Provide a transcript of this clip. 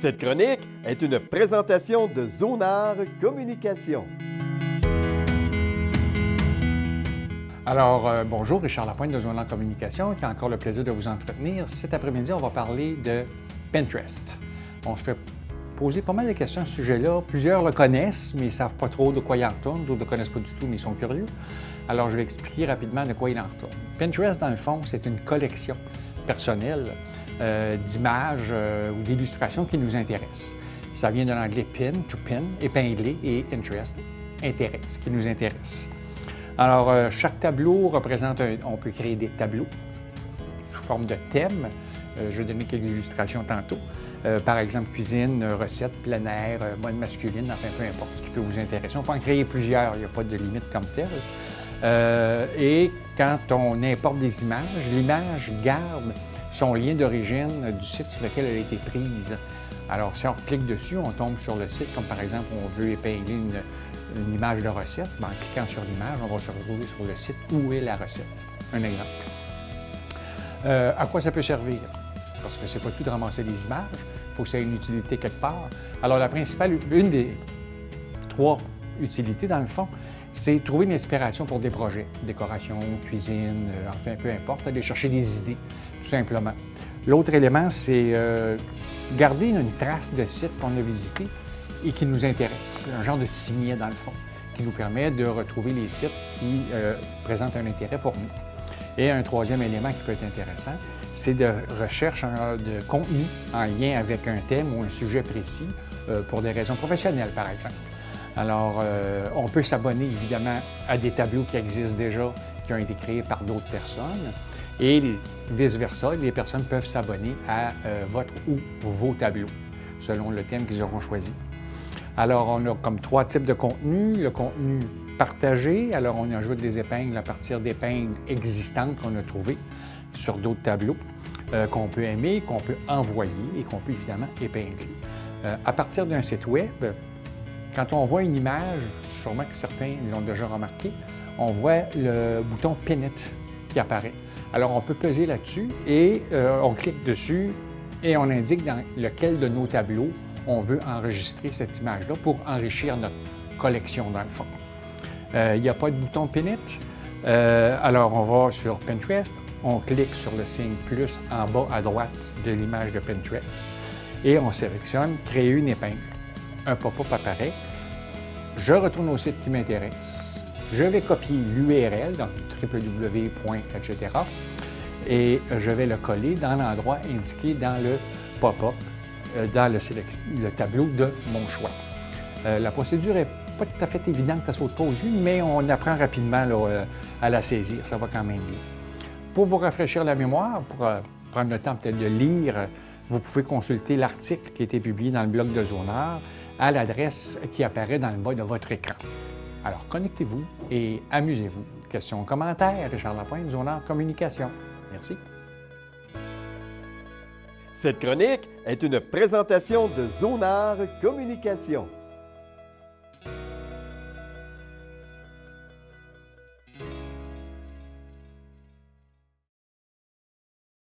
Cette chronique est une présentation de Zonar Communication. Alors, bonjour, Richard Lapointe de Zonar Communication, qui a encore le plaisir de vous entretenir. Cet après-midi, on va parler de Pinterest. On se fait poser pas mal de questions à ce sujet-là. Plusieurs le connaissent, mais ils ne savent pas trop de quoi il en retourne. D'autres ne le connaissent pas du tout, mais ils sont curieux. Alors, je vais expliquer rapidement de quoi il en retourne. Pinterest, dans le fond, c'est une collection personnelle d'images ou d'illustrations qui nous intéressent. Ça vient de l'anglais pin, to pin, épingler, et interest, intérêt, ce qui nous intéresse. Alors, chaque tableau représente on peut créer des tableaux sous forme de thème. Je vais donner quelques illustrations tantôt. Par exemple, cuisine, recette, plein air, mode masculine, enfin, peu importe ce qui peut vous intéresser. On peut en créer plusieurs, il n'y a pas de limite comme telle. Et quand on importe des images, l'image garde son lien d'origine du site sur lequel elle a été prise. Alors, si on clique dessus, on tombe sur le site, comme par exemple, on veut épingler une image de recette. En cliquant sur l'image, on va se retrouver sur le site où est la recette. Un exemple. À quoi ça peut servir? Parce que c'est pas tout de ramasser des images, il faut que ça ait une utilité quelque part. Alors, la principale, une des trois utilités, dans le fond, c'est trouver une inspiration pour des projets, décoration, cuisine, enfin, peu importe, aller chercher des idées, tout simplement. L'autre élément, c'est garder une trace de site qu'on a visité et qui nous intéresse. C'est un genre de signet, dans le fond, qui nous permet de retrouver les sites qui présentent un intérêt pour nous. Et un troisième élément qui peut être intéressant, c'est de recherche de contenu en lien avec un thème ou un sujet précis pour des raisons professionnelles, par exemple. Alors, on peut s'abonner évidemment à des tableaux qui existent déjà, qui ont été créés par d'autres personnes, et vice-versa, les personnes peuvent s'abonner à votre ou vos tableaux, selon le thème qu'ils auront choisi. Alors, on a comme trois types de contenu. Le contenu partagé, alors on ajoute des épingles à partir d'épingles existantes qu'on a trouvées sur d'autres tableaux, qu'on peut aimer, qu'on peut envoyer et qu'on peut évidemment épingler. À partir d'un site web, quand on voit une image, sûrement que certains l'ont déjà remarqué, on voit le bouton « Pin it » qui apparaît. Alors, on peut peser là-dessus et on clique dessus et on indique dans lequel de nos tableaux on veut enregistrer cette image-là pour enrichir notre collection, dans le fond. Il n'y a pas de bouton « Pin it ». Alors, on va sur Pinterest, on clique sur le signe « plus » en bas à droite de l'image de Pinterest et on sélectionne « Créer une épingle ». Un pop-up apparaît. Je retourne au site qui m'intéresse. Je vais copier l'URL, donc www. etc. Et je vais le coller dans l'endroit indiqué dans le pop-up, dans le tableau de mon choix. La procédure n'est pas tout à fait évidente, ça ne saute pas aux yeux, mais on apprend rapidement là, à la saisir. Ça va quand même bien. Pour vous rafraîchir la mémoire, pour prendre le temps peut-être de lire, vous pouvez consulter l'article qui a été publié dans le blog de Zonar à l'adresse qui apparaît dans le bas de votre écran. Alors, connectez-vous et amusez-vous. Questions, commentaires, Richard Lapointe, Zonar Communication. Merci. Cette chronique est une présentation de Zonar Communication.